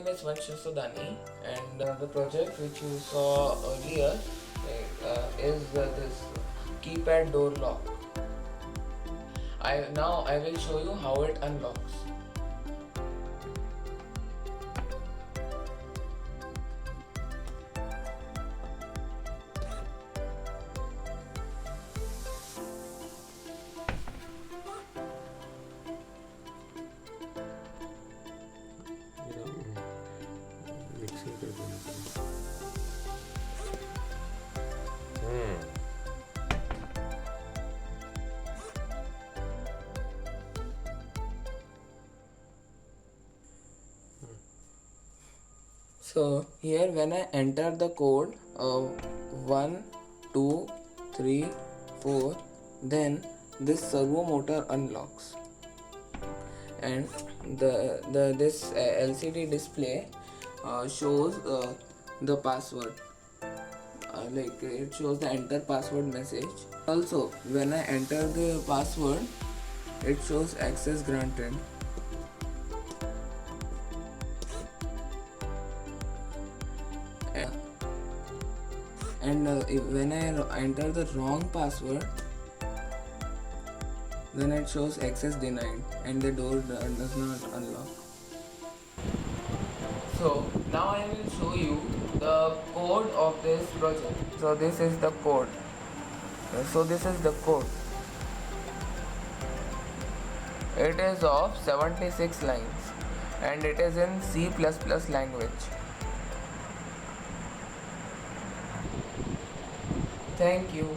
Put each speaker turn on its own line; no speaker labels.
name is Vansh Jasodani, and the project which you saw earlier is this keypad door lock. I will show you how it unlocks.
Mixing कर देना।
So here when I enter the code 1 2 3 4, then this servo motor unlocks, and this LCD display shows the password, like it shows the enter password message. Also when I enter the password, it shows access granted. And when I enter the wrong password, then it shows access denied and the door does not unlock. So now I will show you the code of this project. So this is the code. It is of 76 lines and it is in C++ language. Thank you.